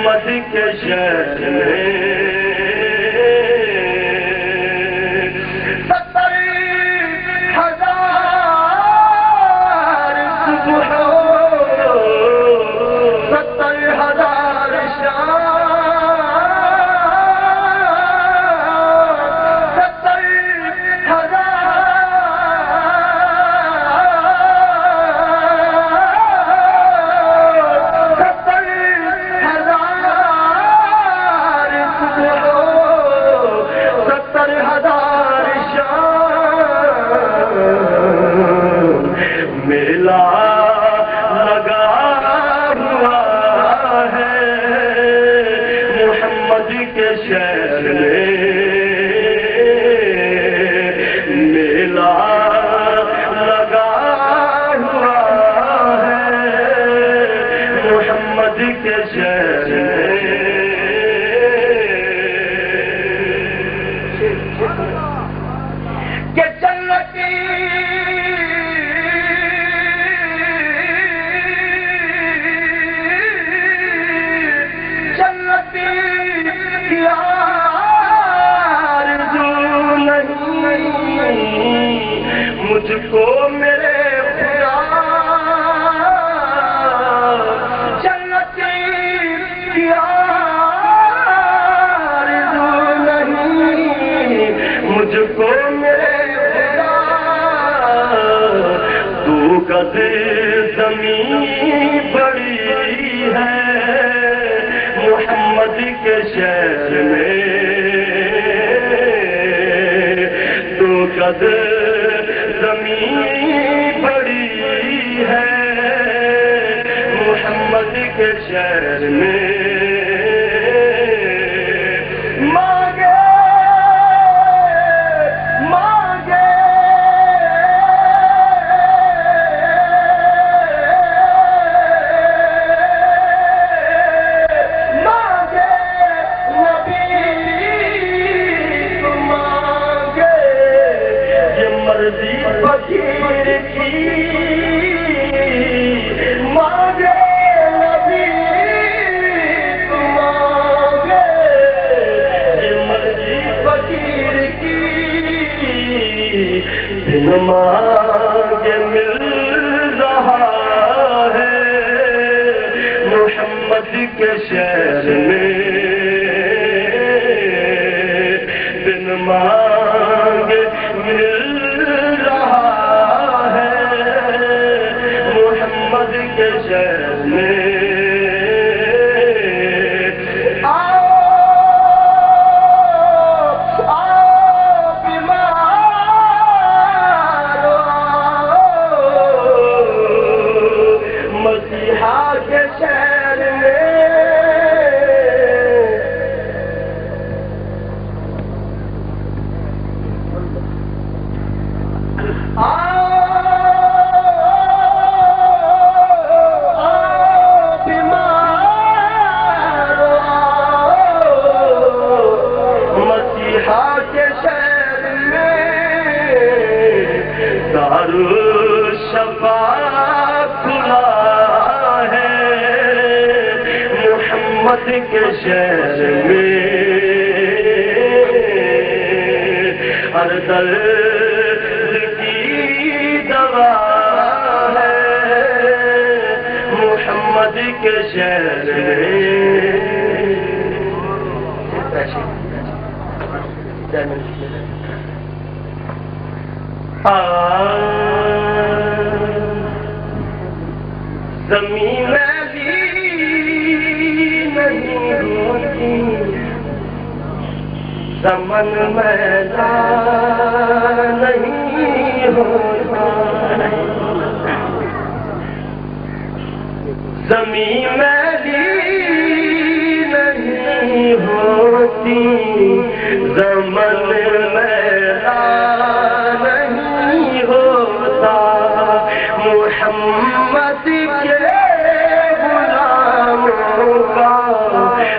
محمد کے شہر میں 70,000 صبح 70,000 شام 70,000 شام میلا لگا ہوا ہے محمد کے شہر میں میلا لگا ہوا ہے محمد کے شہر میں کہ جنتی جنتی کی آرزو نہیں مجھ کو میرے خدا جنتی کی آرزو نہیں مجھ کو میرے زمین بڑی ہے محمد کے شہر میں تو قدر زمین بڑی ہے محمد کے شہر میں فقیر کی مانگے نبی تو مانگے یہ مرضی فقیر کی دن مانگے مل رہا ہے محمد کے شہر میں دن مانگے مل کے شہر میں آؤ بیمار مسیحا کے شہر میں شفا کھلا ہے محمد کے شہر میں ہر درد کی دوا ہے محمد کے شہر میں زمین بھی نہیں ہوتی زمن میدان نہیں ہوتا زمین بھی نہیں ہوتی زمن میدان نہیں ہوتا محمد کے غلاموں کا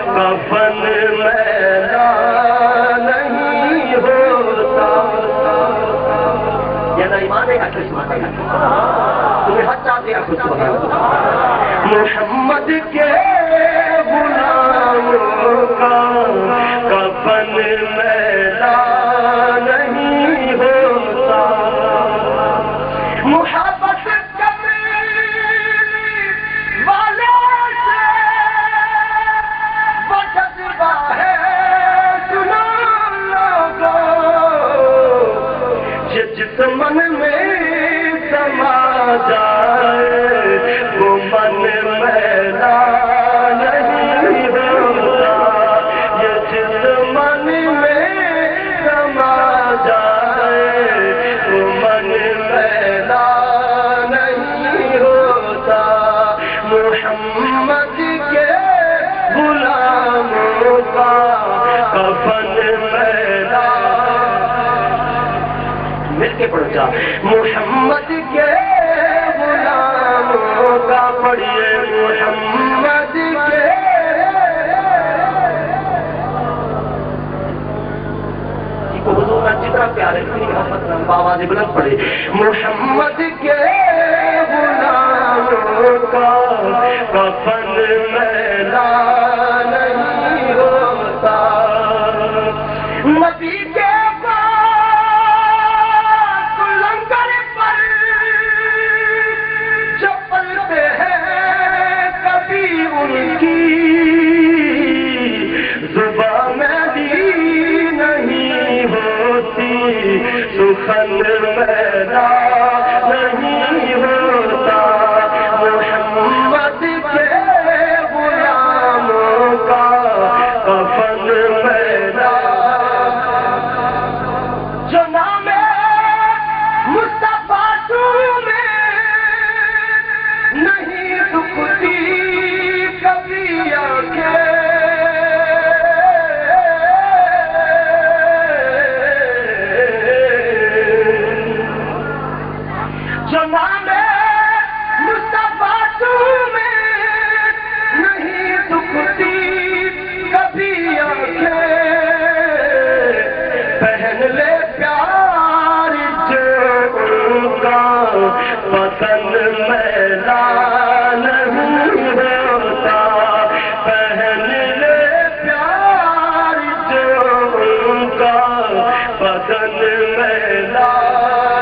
کفن میدان نہیں ہوتا یہ نہیں مانے گا کس مانے گا تمہیں حد چاہتے ہیں کچھ محمد کے غلام کے پڑھ جا محمد کے غلاموں کا پڑھیے محمد کے حضور کا جتنا پیار ہے اتنی محبت نہ آواز بلند پڑے محمد کے غلاموں کا کفن میلا نہیں ہوتا نبی کے پاس لنگر پر چپلتے ہیں کبھی ان کی زبان میں بھی نہیں ہوتی سخن میرا نہیں ہوتا محمد کے غلاموں کا کفن میرا جو نام مصطفیٰ میں نہیں دکھتی کبھی آنکھیں جو نام مصطفیٰ میں نہیں دکھتی کبھی آنکھیں پہن لے پیار جو ان کا پسند میلا نہیں ہوتا پہن لے پیار جو ان کا پسند میلا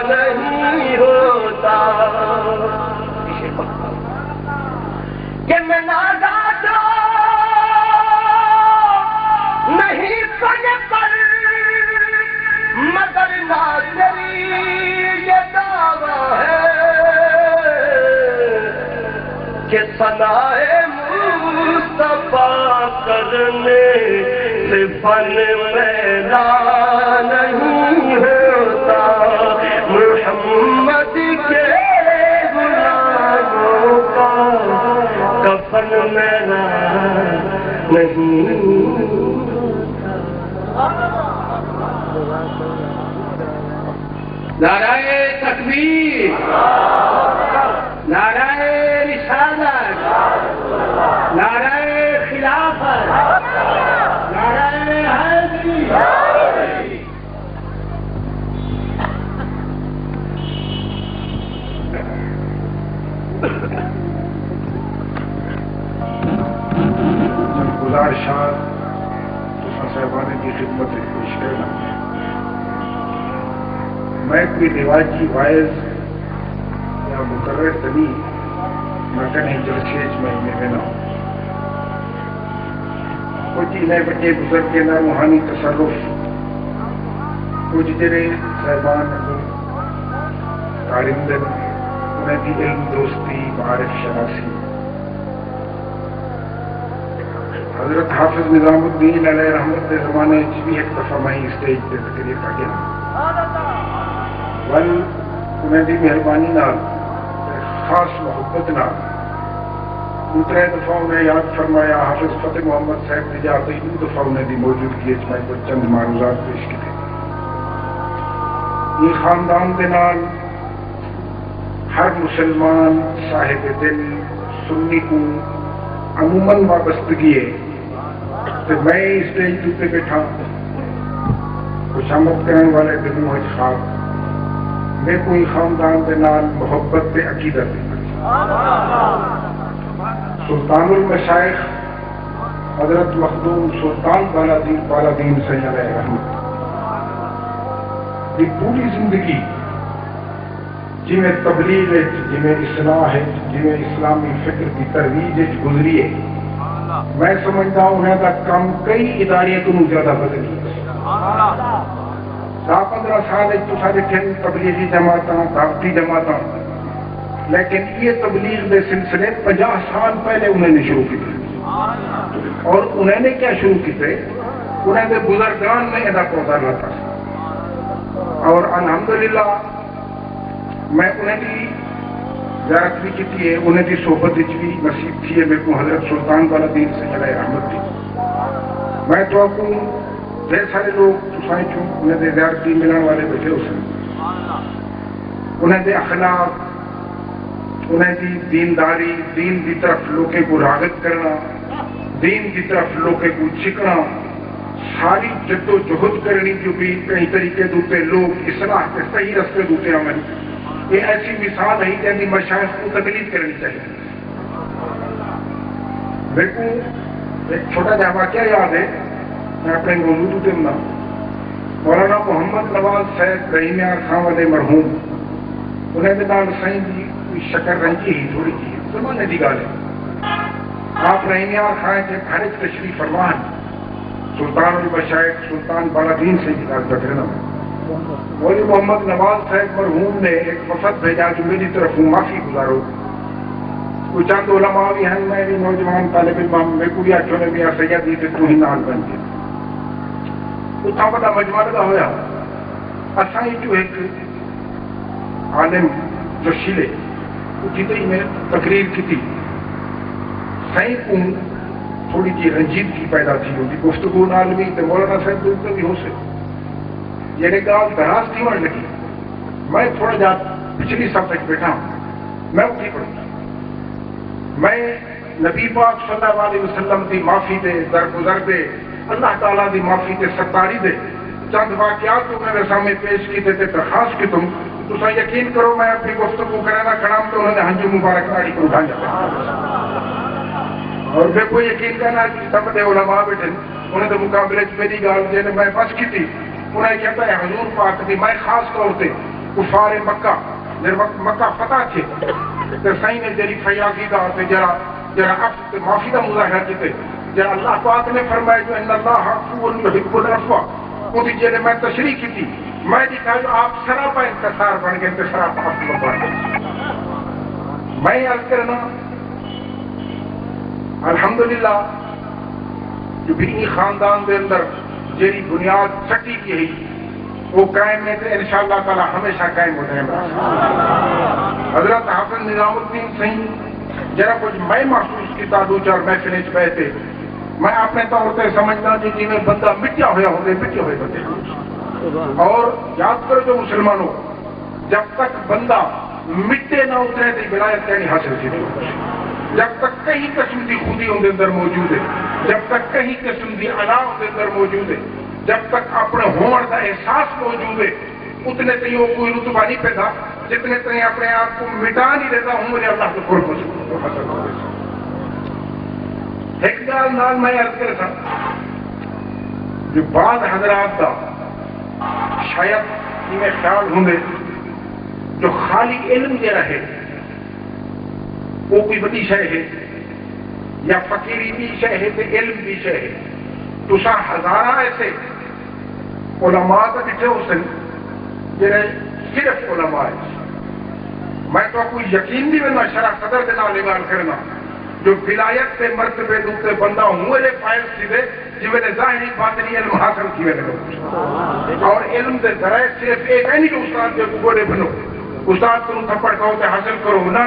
نہیں ہوتا کہ میں نازاد نہیں سن پر مگر ناظری یہ دعویٰ ہے کہ ثنائے مصطفیٰ کرنے سے فن میلا نہیں ہوتا محمد کے غلاموں کا کفن میلا نہیں نعرہ تکبیر نعرہ رسالت نعرہ خلافت نعرہ حیدری گزارشات تساں صاحبانے کی خدمت پیش کرنا میں کوئی روایتی وائز یا مقرر تنی میں کہیں جلسے میں نہ کچھ نئے بچے بزرگ کے نہ روحانی تصرف کچھ جڑے صاحبان تعلیم دن انہیں بھی علم دوستی معارف شناسی حضرت حافظ نظام الدین علیہ رحمت کے زمانے بھی ایک دفعہ میں اسٹیج پہ تقریر کر گیا ون انہیں بھی مہربانی نال خاص محبت نال دوسرے دفعہ انہیں یاد فرمایا حافظ فتح محمد صاحب نے جاتے ہی دو دفعہ انہیں بھی موجودگی میں کو چند معروضات پیش کیے یہ خاندان کے نال ہر مسلمان صاحب دل سنی کو عموماً وابستگی ہے تو میں اسٹیج پہ بیٹھا خوشامد کرنے والے دنوں ہے خواب میں کوئی خاندان کے نال محبت پہ عقیدت سلطان المشائخ حضرت مخدوم سلطان بالادین سید علیہ رحمت کی پوری زندگی جی میں تبلیغ ہے جی میں اصلاح ہے جی میں اسلامی فکر کی ترویج گزری ہے میں سمجھتا ہوں انہیں کا کام کئی ادارے کو زیادہ بدلی 10-15 سال تبلیغی جماعت دعوتی جماعت لیکن یہ تبلیغ کے سلسلے 50 سال پہلے انہوں نے شروع کیے اور انہوں نے کیا شروع کیتے انہوں نے بزرگان میں ادا پودا لاتا اور الحمدللہ میں انہیں بھی زیارت بھی کی ہے انہیں بھی صحبت بھی نصیب تھی ہے میرے کو حضرت سلطان بالادین سید علیہ رحمت تھی میں تو آپ کو ڈھیر سارے لوگ سوسائٹی انہیں زیارت ملنے والے بیٹھے ہو سکتے انہیں دے اخلاق، انہیں دی دینداری، دین دی طرف لوگوں کو راغب کرنا، دین دی طرف لوگوں کو چھکنا، ساری جد و جہد کرنی جو بھی کئی طریقے دوتے لوگ اصلاح کے صحیح رستے دوتے عمل، یہ ایسی مثال ہے جن کی مشائخ کو تقلید کرنی چاہیے۔ دیکھو ایک چھوٹا جا واقعہ یاد ہے، میں اپنے موضوع کے اندر مولانا محمد نواز صاحب رحیمیار خان والے مرحوم، انہیں دے نال سائیں دی کوئی شکر رنجی ہی تھوڑی جی زمانے دی گال ہے۔ آپ رحیمیار خان کے گھر تشریف فرمان سلطان المشائخ سلطان بالادین سے جگار کرنا، مولوی محمد نواز صاحب مرحوم نے ایک وفد بھیجا جو میری طرف معافی گزارو، کوئی چند علماء بھی ہیں، میں بھی نوجوان طالب علم میں کوئی آخر نے میاں سید دی تو ہی نال بن گئے، اتنا بڑا مجمع لگا ہوا، اساں جو ایک عالم جو شیلے جتنی میں تقریر کی تھی، سائیں کو تھوڑی جی رنجیدگی پیدا تھی ہوتی گفتگو نال بھی تو مولانا صاحب دوست بھی ہو سکے، یعنی گال دراز تھی ہونے لگی، میں تھوڑا جا پچھلی صف تک بیٹھا ہوں، میں اٹھی پڑوں، میں نبی پاک صلی اللہ علیہ وسلم کی معافی دے درگزر دے اللہ تعالیٰ دی معافی دے ستاری دے چند واقعات کو میرے سامنے پیش کیتے تھے، درخواست کی تم یقین کرو میں اپنی گفتگو کرانا کھڑا تو انہوں نے ہنجو مبارک ناڑی کو اٹھا جاتا، اور میں کوئی یقین کرنا سب دے علماء بیٹھے انہیں تو مقابلے میری گال جیسے میں بس کی تھی، انہیں کہتا ہے حضور پاک دی میں خاص طور سے کفار مکہ جب وقت مکہ فتح تھے تو سائیں نے جری فیاضی دا تے جرا عفو معافی دا مظاہرہ کیتے، جرا اللہ پاک نے فرمایا جو ان اللہ عفو یحب العفو، اسی جیسے میں تشریح کی تھی، میں دیکھا جو آپ سراپا انتصار بن گئے سراپا عفو بن گئے۔ میں عرض کرنا الحمدللہ جو بھی خاندان دے اندر جیری بنیاد سٹی کی ہے وہ قائم ہے تو انشاءاللہ تعالی ہمیشہ قائم ہوتے ہیں۔ حضرت حافظ نظام الدین سائیں جرا کچھ میں محسوس کیتا دو چار محفلیں بیٹھے، میں اپنے طور سے سمجھتا جی میں بندہ مٹیا ہوا ہوتے مٹے ہوئے بندے، اور یاد کرو جو مسلمانوں جب تک بندہ مٹے نہ اترے تو ولایت نہیں حاصل کی، جب تک کہیں قسم کی خودی ان کے اندر موجود ہے، جب تک کہیں قسم کی انا ان کے اندر موجود ہے، جب تک اپنے ہون کا احساس موجود ہے، اتنے تھی وہ کوئی رتبہ نہیں پیدا جتنے تھی اپنے آپ کو مٹا نہیں دیتا ہوں مجھے اللہ کو قرب حاصل ہو۔ ایک گال نال میں عرض کر سکتا جو بعض حضرات کا شاید انہیں خیال ہوں گے جو خالی علم دے رہے وہ کوئی بڑی شے ہے یا فقیری بھی شے ہے تو علم بھی شے ہے، تو ہزارہ ایسے علماء تک اٹھے ہو سن جنہیں صرف علماء ہے، میں تو کوئی یقین نہیں میں شرح صدر کے نال گال کرنا جو ولایت کے مرتبے دوتے بندہ ہوں فائل سیدھے جی میں نے ظاہری باطنی علم حاصل کیے اور علم کے ذرائع صرف ایک ہے نہیں کہ استاد کے گوڑے بنو استاد تم تھپڑ کہو کہ حاصل کرو، نہ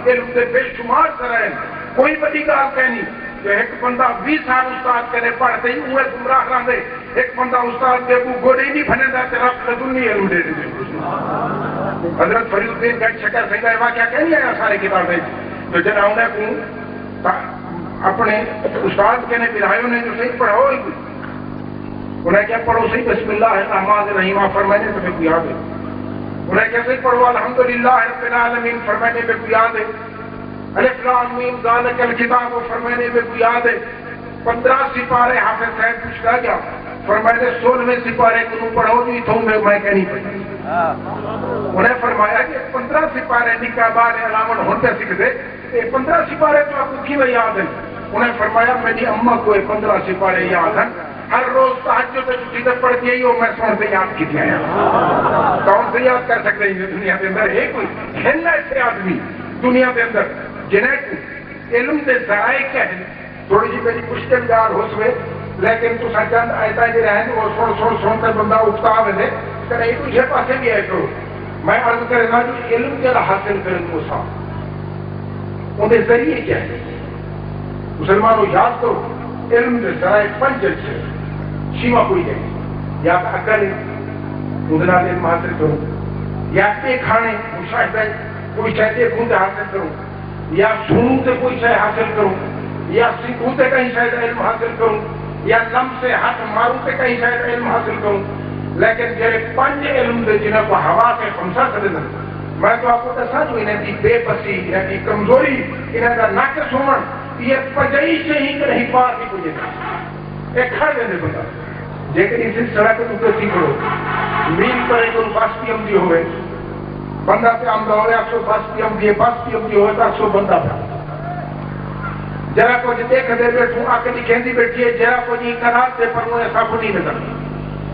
علم کے بے شمار ذرائع کوئی بڑی گال کہنی جو ایک بندہ 20 سال استاد کرے پڑھتے ہی وہ گمراہ رہے، ایک بندہ استاد کے گوڑے نہیں بنے جاتے رب لدنی علم دے دیتے۔ حضرت فرید الدین گھٹ شکر سنگھ کا واقعہ کہنی آیا سارے کتابیں جو جنا انہیں کو اپنے استاد کے نے بلائیوں نے جو صحیح پڑھاؤ ہی انہیں کیا پڑھو صحیح بسم اللہ الرحمن الرحیم فرمانے تمہیں کو یاد ہے، انہیں کیسے پڑھو الحمدللہ رب العالمین فرمانے میں کو یاد ہے، الف لام میم ذالک الکتاب فرمانے میں کو یاد ہے، 15 سپارے حافظ صاحب پوچھ رہا گیا فرمانے 16ویں سپارے کو پڑھو جو تھوں میں کہنی پڑھی، انہیں فرمایا کہ 15 سپارے نکاح بعد علامت ہوتے سکھتے 15 سپارے تو آپ کو کیوں یاد ہیں؟ انہیں فرمایا میری اماں کو 15 سپارے یاد ہیں، ہر روز تہجد سے چھٹی تک پڑھتی ہے اور میں سن سے یاد کی آیا، کون سے یاد کر سکتے ہیں دنیا کے اندر ہے کوئی کھیلنا ایسے آدمی دنیا کے اندر جنہیں علم کے ذرائع کیا ہے، تھوڑی سی میری مشکل گار ہو سوے لیکن تو چند ایسا ہی رہے اور سن کر بندہ اٹھتا ہوئے کہ نہیں تو یہ پاسے بھی ہے کرو، میں عرض کرنا جو علم کے حاصل کریں کو صاحب انہیں ذریعے کیا ہے، مسلمانوں یاد کرو علم کے ذرائع 5 سے شیما کوئی ہے یا عقل علم حاصل کرو یا دیکھانے کوئی شاید دیکھوں تے حاصل کروں, یا سنوں تے کوئی شاید حاصل کروں, یا سیکھوں تے کہیں شاید علم حاصل کروں, یا لمس سے ہاتھ ماروں تے کہیں شاید علم حاصل کروں. لیکن جڑے 5 علم دے جنہیں کو ہوا کے خمسہ کر دیں, میں تو آپ کو دسا جو انہیں دی بے بسی, انہیں دی کمزوری, انہیں دا ناقص ہونا, یہ پجائی سے ہی کہ نہیں پار کی کوئی نہیں. ایک کھڑ دینے بندہ لیکن اسی سڑک تو سیکھ لو, میل پر ایک بس پی ایم دی ہوئے, بندہ پہ آمدہ ہوئے 100 بس پی ایم دی, بس پی ایم دی ہوئے تو 100 بندہ پہ جرا کچھ دیکھ دے بیٹھوں آکے لکھیں دی بیٹھی ہے, جرا کچھ اقرار دے پر انہیں ایسا کچھ نہیں نظر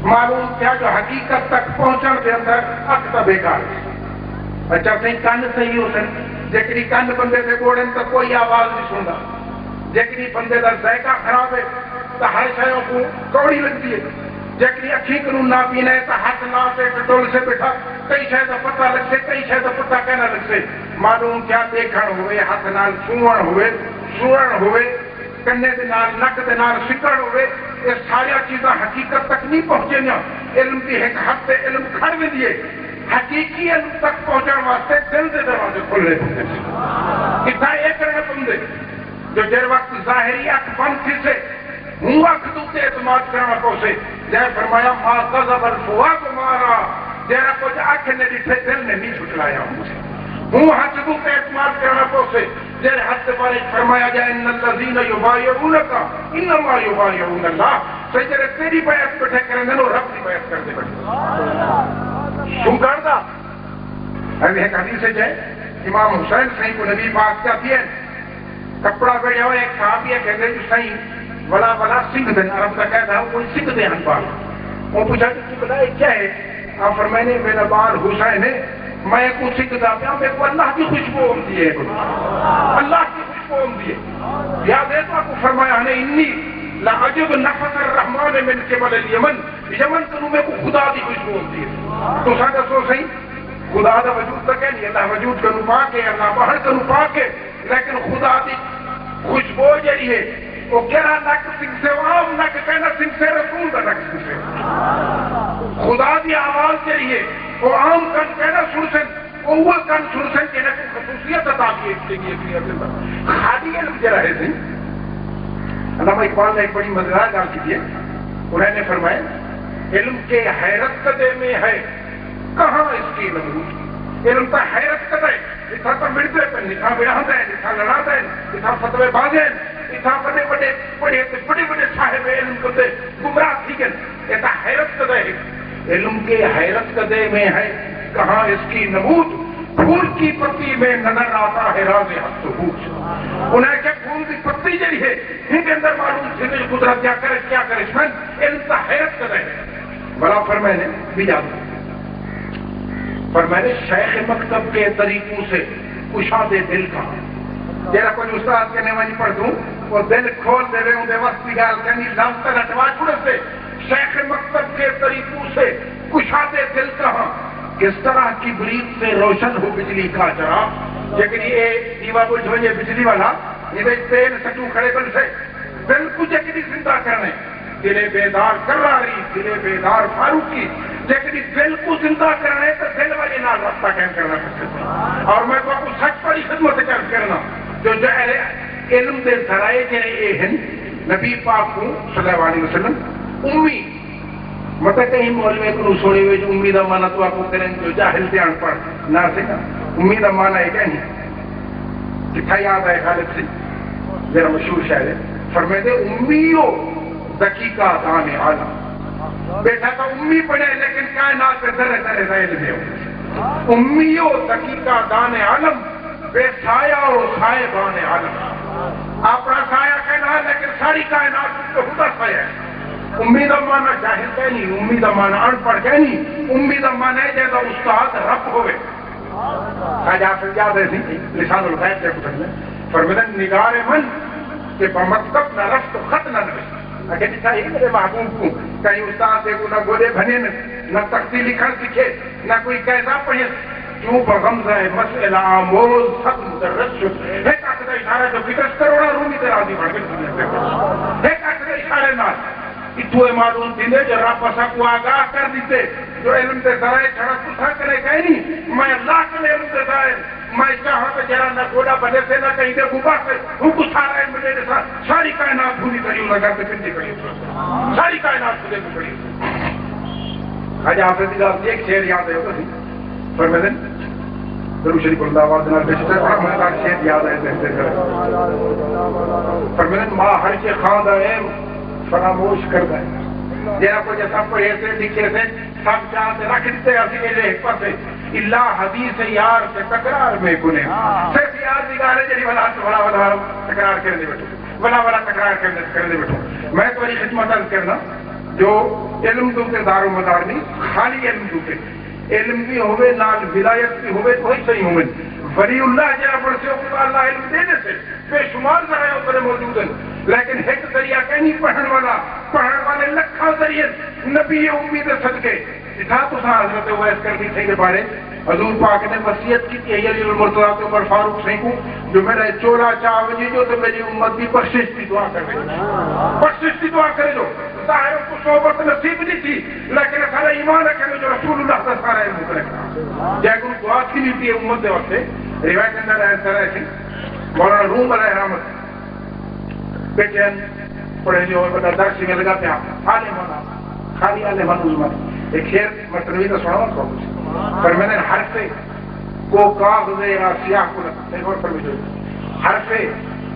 معلوم کیا جو حقیقت تک پہنچن دے اندر اکتا بیکار ہے. اچھا صحیح کان صحیح ہو سن, جیکنی کان بندے سے گوڑن تو کوئی آواز نہیں سندا, جیکنی بندے دا ذائقہ خراب ہے تو ہر شایوں کو کوڑی لگتی ہے, جیکنی اکھی کنوں نہ پینا ہے تو ہاتھ نہ سے ڈول سے بیٹھا کئی شاید پتہ لگ سے, کئی شاید پتہ کہنا لگ سے. معلوم کیا دیکھن ہوئے, ہاتھ نال چھوڑن ہوئے, سنن ہوئے, کنے دے نال نک دے نال سکڑ ہوئے, یہ ساری چیزاں حقیقت تک نہیں پہنچے نا. علم کی ایک حد تے علم کھڑ بھی دیے, حقیقی علم تک پہنچنے واسطے دل دے دروازے کھلنے پڑتے ہیں. کتنا یہ کرنے پندے جو جر وقت ظاہری اک بند تھی سے ہوں اک دوتے اعتماد کرنا پوسے, جائے فرمایا ما غضب الفؤاد مارا, جیرا کچھ اکھ نے ڈٹھے دل نے نہیں چھٹلایا ہوں ہاتھ دوتے اعتماد کرنا پوسے, جیرے حد پر ایک فرمایا جائے ان الذین یبایعونک انما یبایعون اللہ, سجرے تیری بیعت بیٹھے کریں گے رب کی بیعت کر دے بیٹھے سن کر دا. ابھی ایک حدیث ہے جائے امام حسین صحیح کو نبی پاک کیا دیئے کپڑا بیڑے ہوئے ایک صحابی ہے کہتے جو صحیح ولا ولا سنگھ دن, عرب کا کہتا ہے کوئی سنگھ دے ہن پاک. وہ پوچھا کہ بلا یہ کیا ہے, آپ فرمائنے میرا بار حسین ہے, میں کو سنگھ دا پیا, میں کو اللہ کی خوشبو ہوتی ہے, اللہ کی خوشبو ہوتی ہے. یاد ہے تو آپ کو فرمایا نے انی لعجب نفس الرحمن من قبل الیمن, یمن کنو میں کو خدا دی خوشبو ہوتی ہے. تو ساتھ سو صحیح خدا دا وجود تک ہے نہیں, اللہ وجود کنو پاک ہے, اللہ باہر کنو پاک ہے, لیکن خدا دی خوشبو جڑی ہے وہ کہنا نک سنگھ سے عام نک کہنا سنگھ سے رسول دا نک سنگھ سے. خدا دی آواز جڑی ہے وہ عام کن کہنا سن سن, وہ کن سن سن کہنا کو خصوصیت عطا کی ہے. خالی علم جڑا ہے سی علامہ اقبال نے ایک بڑی مزیدار گل کی ہے, انہوں نے فرمایا علم کے حیرت قدے میں ہے کہاں اس کی نمود, علم تا حیرت قدے اتھا تا مڑتے پہ, اتھا بیاہد ہے, اتھا لڑاتا ہے, اتھا فتوے بازے ہیں, اتھا بڑے بڑے صاحب علم کرتے گمراہ تھی گئے, اتھا حیرت قدے ہے. علم کے حیرت قدے میں ہے کہاں اس کی نمود, پھول کی پتی میں نظر آتا ہے راز حق ثبوت. انہیں کہ پھول کی پتی جڑی ہے ان کے اندر معلوم تھی قدرت کیا کرے من علم کا حیرت قدے ہے. بڑا فرمائنے بھی جاتا فرمائنے شیخ مکتب کے طریقوں سے کشاد دل کا, جیرا کوئی استاد کہنے والی پڑھ دوں وہ دل کھول دے رہے ہوں دے وقت کی گال کہنی لفظ تک اٹوا چھوڑے سے. شیخ مکتب کے طریقوں سے کشاد دل کہاں, کس طرح کی برید سے روشن ہو بجلی کا چراغ, لیکن یہ دیوا بول جو یہ بجلی والا یہ تیل سٹو کھڑے بن سے دل کو جکنی زندہ کرنے, دل بیدار کراری, دل بیدار فاروقی, لیکن دل کو زندہ کرنے تو دل والے نال رابطہ قائم کرنا پڑتا. اور میں کو آپ کو سچ پڑی خدمت کرنا جو علم دے ذرائع جنہیں یہ ہیں نبی پاک کو صلی اللہ علیہ وسلم امی مطلب کہیں مولوی کو سوڑے ہوئے جو امی دا مانا تو آپ کو کریں جو جاہل سے ان پڑھ نہ سکا. امی دا مانا ہے کہیں کتھا یاد ہے خالد سے میرا مشہور شاعر ہے, فرمائے دے امیو ذکی کا دان عالم, بیٹا تو امی پڑھے لیکن کائنات پہ درے درے رہے میں ہو. امیو ذکی کا دان عالم, بے سایہ اور سائے بان عالم. اپنا سایہ کہنا ہے لیکن ساری کائنات کو خدا سایہ ہے. امید مانا جاہل کہنی, امید مانا ان پڑھ کہنی, امید مانا ہے جیسا استاد رب ہوئے. خواجہ سجاد ہے لسان الغیب کے کتب میں فرمودن نگار من کہ بمکتب نہ رفت خط نہ نوشت. اگر جیسا ہی میرے محبوب کو کہیں استاد سے کو نہ گولے بھنے نہ تختی لکھن سکھے نہ کوئی قیدہ پڑھے, کیوں بغمزہ مسئلہ آموز سب مدرس شد. ایک اکدہ اشارہ جو فکرس کروڑا رومی تیر آدھی بڑھ گئے, ایک اکدہ اشارے نہ اتوے معلوم دینے جو رب بسا کو آگاہ کر دیتے جو علم دے ذرائع چھڑا تسا کرے گئے نہیں میں اللہ کے علم دے ذرائع میں چاہاں تو جرا نہ گوڑا بنے سے نہ کہیں دے گوبا سے ہوں کو سارا علم دے دے ساری کائنات بھولی کری ہوں لگا تے پنجی کری ساری کائنات بھولے کو کری آج حافظ صاحب ایک شعر یاد ہے تو فرمائیں درود شریف اللہ وعدنا بشتر رحمت کا شعر یاد ہے تے فرمائیں ماں ہر کے خواندہ ایم فراموش کر دے جیرا کو جیسا پڑھے سے لکھے سے سب جان رکھ دیتے اسی میرے ایک پاسے اللہ حدیث یار سے تکرار میں کنے صرف یار دیگارے جری ولا تکرار کرنے بیٹھو ولا تکرار کرنے بیٹھو میں تمہاری خدمت عرض کرنا جو علم دوتے دار و مدار نہیں خالی علم دوتے علم بھی ہوئے نال ولایت بھی ہوئے تو ہی صحیح ہوئے ولی اللہ جرا پڑھ سے اوپر اللہ علم دینے سے بے شمار ذرائع اوپر موجود ہیں لیکن ایک ذریعہ کہیں پڑھن والے لکھاں ذریعے نبی امید صدقے اتھا تو سا حضرت ویس کرنی صحیح کے بارے حضور پاک نے وصیت کی تھی علی المرتضیٰ کے عمر فاروق صحیح کو جو میرا چولا چاہ وجی جو تو میری امت بھی بخشش کی دعا کر رہے بخشش کی دعا کرے جو ظاہر کو صحبت نصیب نہیں تھی لیکن سارا ایمان رکھے جو رسول اللہ کا سارا علم رکھنا جائے گروہ دعا کی نہیں تھی امت دے وقت روایت اندر ہے طرح سے مولانا روم علیہ رحمت بیٹے پڑھے جو بتا درس میں لگا پیا خالی عالم علماء ایک شعر مطلبی تو سنا کو فرمانے حرف کو کاغذ را سیاہ کنت ایک اور فرمائے حرف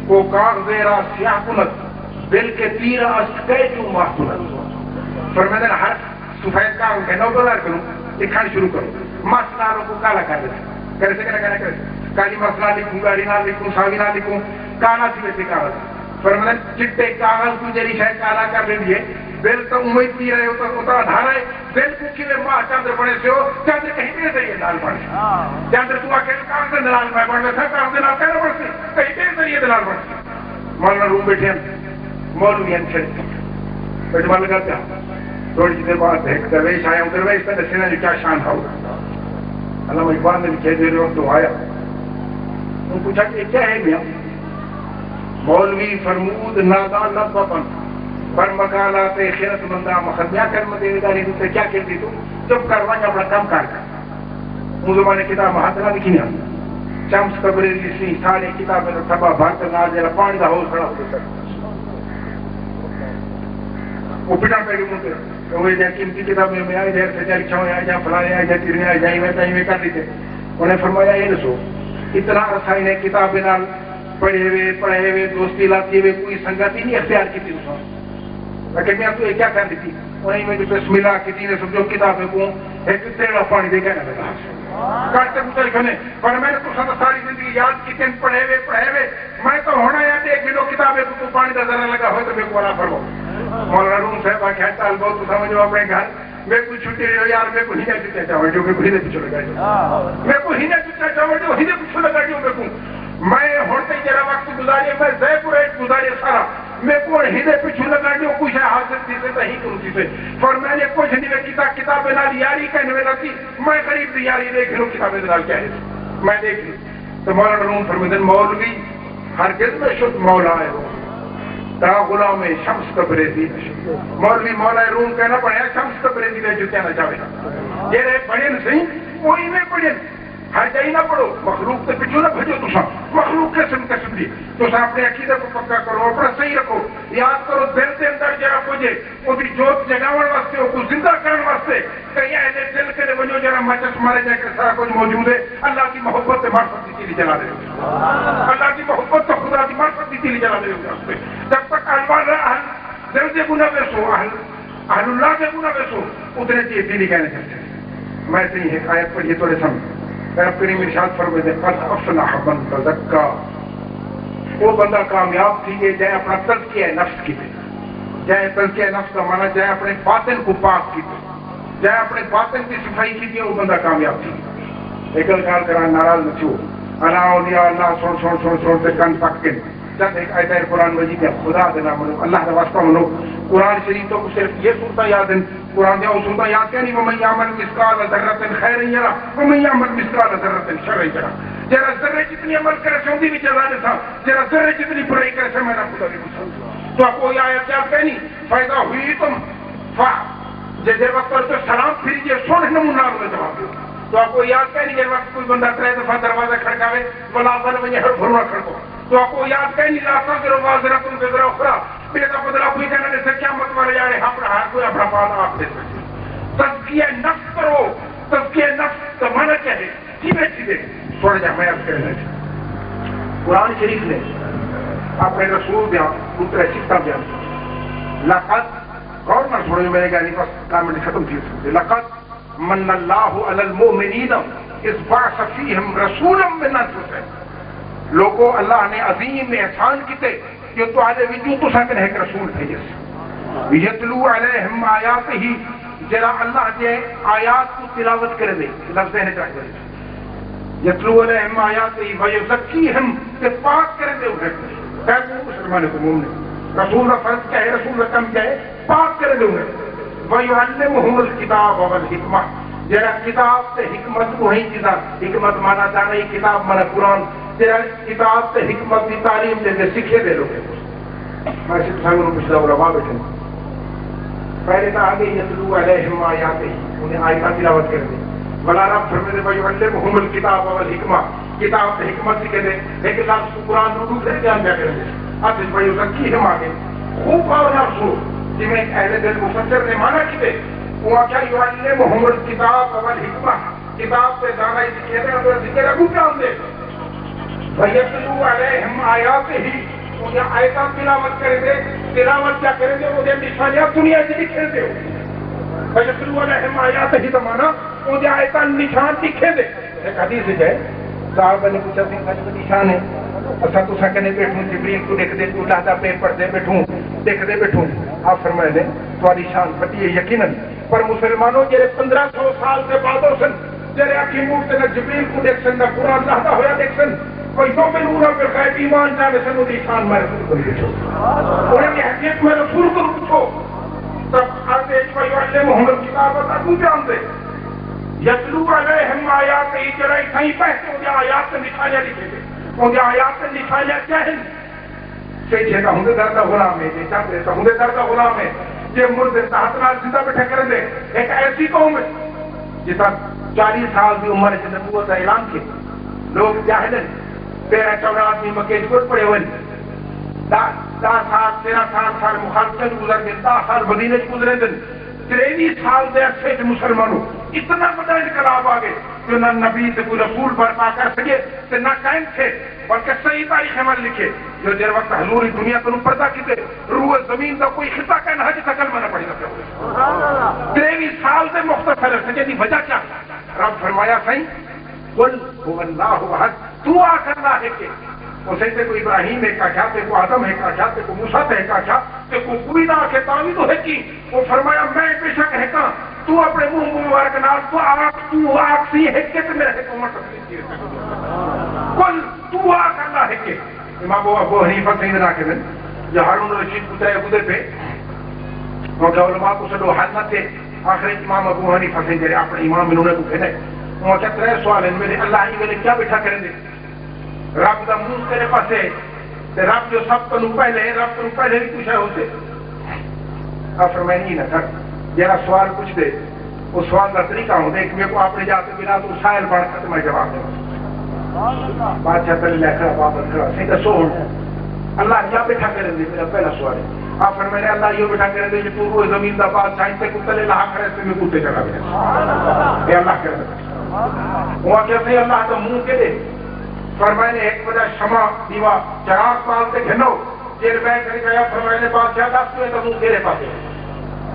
کو کاغذ را سیاہ کنت دل کے تیر اسکے جو ماہ کنت فرمانے حرف سفید کاغذ ہے نو دولار کروں لکھان شروع کروں مسناروں کو کالا کر دیتا کیسے کرے کالی مسئلہ لکھوں گاڑی نہ لکھوں ساوی نہ لکھوں کالا سی ویسے کاغذ فرمانے چٹے کاغذ کو جری شاید کالا کر لیجیے دل تو امید کی رہے ہوتا ہوتا دھارا ہے دل کو کیلے ماہ چاندر پڑے سے ہو چاندر کہیں پہ ذریعے نال پڑے چاندر تو آکے کاغذ دلال میں پڑھنے تھا کاغذ دلال کہنا پڑتے کہیں پہ ذریعے دلال پڑتے مولانا روم بیٹھے ہیں مولوی انچھے بیٹھ مال لگا پیا تھوڑی سی دیر بعد ایک درویش آیا ہوں درویش پہ دسینا جو کیا شان ہوگا علامہ اقبال نے لکھے دے رہے تو آیا ان پوچھا کہ کیا ہے میاں مولوی فرمود نادان نہ بپن پر مقالات خیرت مندہ مخدمیا کرم دینے داری دوسرے کیا کہتی تو چپ کروانا اپنا کام کار کر موضوع نے کتاب محاطرہ لکھی نہیں شمس تبریزی سی سارے کتاب میں تبا بھارت نازل پانی کا ہوش کھڑا ہوتا وہ پٹا پیڑی مونتے وہ جہاں قیمتی کتاب میں آئے جہاں سجا لکھاؤں آئے جہاں فلانے آئے جہاں تیرنے آئے جہاں ویسا ہی میں کر دیتے انہیں فرمایا یہ نسو اتنا عرصہ انہیں کتاب نال پڑھے ہوئے دوستی لاتی ہوئے کوئی سنگتی نہیں اختیار کی تھی اس لیکن میں تو یہ کیا کر دی تھی انہیں میں جو بسم اللہ کسی نے سمجھو کتابیں کو ایک تیڑا پانی دے گیا نہ کاٹتے پوچھا لکھنے پر میں نے تو ساری زندگی یاد کی تین پڑھے ہوئے میں تو ہونا یاد ایک ملو کتابیں تو پانی کا ذرا لگا ہوئے تو میں کو آنا فرمو مولانا روم صاحب آکھا ہے بہت تو سمجھو اپنے گھر میں کو چھٹی رہے ہو یار میں کو ہی نہ چکا چاہو جو میں کو ہی نہ پچھو لگا میں کو ہی نہ چکا چاہو جو ہی نہ پچھو لگا جو میں کو میں ہوتے جرا وقت گزارے میں زی پوریٹ گزارے سارا میں کو ہی نہ پچھو لگا جو کچھ ہے حاصل تھی سے صحیح کروں تھی سے اور میں نے کچھ نہیں کتاب نال یاری کہنے میں رکھی میں قریب دی یاری دیکھ لوں کتاب نال کیا ہے میں دیکھ لوں تو مولانا روم فرمودن مولوی ہرگز میں شد مولا ہے تا غلام شمس تبریزی مولوی مولا روم کہنا پڑے شمس تبریزی نے جو کہنا چاہے یہ رہے پڑھیں صحیح وہی میں پڑھیں ہر جائی نہ پڑھو مخلوق سے پچھو نہ بھجو تو مخلوق قسم دی تو اپنے عقیدے کو پکا کرو اپنا صحیح رکھو یاد کرو دل کے اندر جرا پوجے وہ بھی جوت جگاون واسطے وہ کو زندہ کرنے واسطے کہیں ایسے دل کے ونجو جرا مچس مارے جائے کہ سارا کچھ موجود ہے اللہ کی محبت سے معرفت کی چیلی جلا دے اللہ کی محبت تو خدا کی معرفت کی چیلی جلا دے جب تک دل سے گناہ بیسو اہل اللہ سے گناہ بیسو اتنے چیز دلی کہنے چاہتے میں سے ہی آیت پڑھیے تھوڑے سمجھ رب کریم ارشاد فرمائے قد افلح من تزکا وہ بندہ کامیاب تھی ہے جائے اپنا تزکیہ نفس کی تھی جائے تزکیہ نفس کا مانا جائے اپنے باطن کو پاک کی تھی جائے اپنے باطن کی صفائی کی تھی وہ بندہ کامیاب تھی ایک کال کرا ناراض نہ چھو انا اولیاء اللہ سن سے کن پکن جب ایک آیت قرآن مجید ہے خدا دینا منو اللہ کا واسطہ منو قرآن شریف تو صرف یہ صورتیں یاد ہیں قرآن جاؤ صورتیں یاد کیا نہیں ومن یعمل مثقال ذرۃ خیر یرا ومن یعمل مثقال ذرۃ شر یرا جرا ذرے جتنی عمل کرے سے اندھی بھی چلا دے تھا جرا ذرے جتنی برائی کرے سے میرا خدا نہیں پوچھا تو آپ کو یہ آیت یاد کہنی فائدہ ہوئی تم جیسے وقت پر تو سلام پھر یہ سونے نمونہ میں جواب دو تو آپ کو یاد کہیں نہیں وقت کوئی بندہ 3 دفعہ دروازہ کھڑکاوے بلا بل میں ہر بھرنا کھڑکو تو آپ کو یاد کہیں نہیں لاتا کہ روازہ تم کے ذرا اخرا بیٹا بدلا کوئی کہنا جیسے کیا مت والے جانے اپنا ہاتھ کوئی اپنا پاس آپ دے سکتے تزکیہ نفس کرو تزکیہ نفس کا معنی کیا ہے سیدھے سیدھے تھوڑا جا میں آپ کہنا چاہتا قرآن شریف نے اپنے رسول بیان دوسرے سکتا بیان لقد غور نہ چھوڑو میں نے کہا نہیں بس کامنٹ ختم کی سکتے لقد من اللہ علی المؤمنین اس بعث فیہم رسولا من انفسہم لوگوں اللہ نے عظیم احسان کیتے جو تو آلے وجود تو ساکن ہے ایک رسول بھیجے سے یتلو علیہم آیات ہی جرا اللہ جے آیات کو تلاوت کر دے لفظ ہے چاہیے یتلو علیہم آیات ہی ویزکیہم کہ پاک کر دے انہیں کہتے ہیں مسلمان کو مومن رسول کا فرض کیا ہے رسول کا کم کیا ہے پاک کر دے انہیں وَيُعَلِّمُهُمُ الْكِتَابَ وَالْحِكْمَةَ جرا کتاب سے حکمت کو ہی چیزا حکمت مانا جانا ہی کتاب مانا قرآن جرا کتاب سے حکمت کی تعلیم دے دے سکھے دے لوگے میں سے سانگوں کچھ دور روا بیٹھیں پہلے تو آگے یتلو علیہم آیات ہی انہیں آیتاں تلاوت کر دے بلا رب فرمے دے وَيُعَلِّمُهُمُ الْكِتَابَ وَالْحِكْمَةَ کتاب سے حکمت سکھے دے لیکن لفظ کو قرآن کو دوسرے بیان کیا کریں گے اب اس وَيُزَكِّيهِمْ آگے خوب اور نفسو جی میں اہل دل مفسر نے مانا کیتے وہاں کیا یعلمہم الکتاب والحکمہ کتاب سے دانائی سکھے دے اور ذکر ابو جان دے ویتلو علیہم آیات ہی انہیں آیتاں تلاوت کرے دے تلاوت کیا کرے دے انہیں نشانیاں دنیا سے لکھے دے ویتلو علیہم آیات ہی تو مانا انہیں آیتاں نشان لکھے دے ایک حدیث ہے صاحب نے پوچھا کہ نشان ہے اسا تو سکنے بیٹھوں جبریل کو دیکھ دے تو لاتا پہ پڑھتے بیٹھوں دیکھ دے بیٹھوں آپ فرمائے دیں تمہاری شان پتی ہے یقیناً پر مسلمانوں جڑے 1500 سال سے بعد سن جڑے آکی مورتے نہ جبریل کو دیکھ سن نہ قرآن لاتا ہویا دیکھ سن کوئی یؤمنون بالغیب ایمان جانے سن وہ شان میں رسول کو پوچھو انہیں کی حقیقت میں رسول کو پوچھو تب آتے وَيُعَلِّمُهُمُ الْكِتَابَ تَکو جان دے یتلو علیہم آیات ہی جرائی تھیں پہتے انہیں آیات سے نشانیاں لکھے دے انہیں آیات سے نشانیاں کیا ہیں سے جھے کا ہندے در کا غلام ہے جے چاہتے ہیں ہندے در کا غلام ہے جے مرد تحتنال زندہ بیٹھے کر دے ایک ایسی قوم ہے جتا 40 سال کی عمر سے نبوت کا اعلان کیا لوگ جاہلن 13-14 آدمی مکے چھوڑ پڑے ہوئے 10 سال 13 سال مخالفت گزر گئے 10 سال مدینے گزرے دن 23 سال دے عرصے سے مسلمانوں اتنا بڑا انقلاب آ گئے جو نہ نبی سے کوئی رسول برپا کر سکے تو نہ قائم تھے بلکہ صحیح تاریخ عمل لکھے جو جر وقت حضور دنیا کو پردہ کیتے روح زمین کا کوئی خطہ کہنا ہے جسا کلمہ نہ پڑھی سکتے 23 سال سے مختصر ہے سجے دی وجہ کیا رب فرمایا صحیح قل هو اللہ احد تو آ کرنا ہے کہ اسے تے کو ابراہیم ہے کا کیا تے کو آدم ہے کا کیا تے کو موسیٰ ہے کا کیا تے کو کوئی نہ آکے تاوی تو ہے کی وہ فرمایا میں بے شک ہے کا تو اپنے منہ مبارک نال تو آگ سی ہے کہ تے میرے حکومت تکلیف کل تو آ کرنا ہے کہ امام ابو حنیفہ سید راکبن جو ہارون رشید پترے خودے پہ وہ کہ علماء کو سڈو حل نہ تھے آخر امام ابو حنیفہ سید جڑے اپنے امام انہوں نے کو کہنے وہ کہ 3 سوال ان میں اللہ ہی میں کیا بیٹھا کریں دے رب کا منہ تیرے پاس ہے رب جو سب کو پہلے رب کو پہلے بھی پوچھا ہوتے آپ فرمائیں نہیں نہ کر جرا سوال پوچھ دے اس سوال کا طریقہ ہوں دیکھ میرے کو آپ نے جاتے بنا تو سائل بڑھ کر میں جواب دوں بادشاہ پہلے لے کر واپس کرا سیدھا سو اللہ کیا بیٹھا کریں دے میرا پہلا سوال ہے آپ فرمائیں اللہ یہ بیٹھا کریں دے جو تو روح زمین دا بادشاہ سے کتلے لہا کرے سے میں کتے چلا گیا یہ اللہ کر دے وہاں کہتے ہیں اللہ تو منہ کے دے فرمائنے ایک وجہ شمع دیوا چراغ پالتے گھنو جیر بیٹھ کر گیا فرمائنے بادشاہ دست میں تو تیرے پاس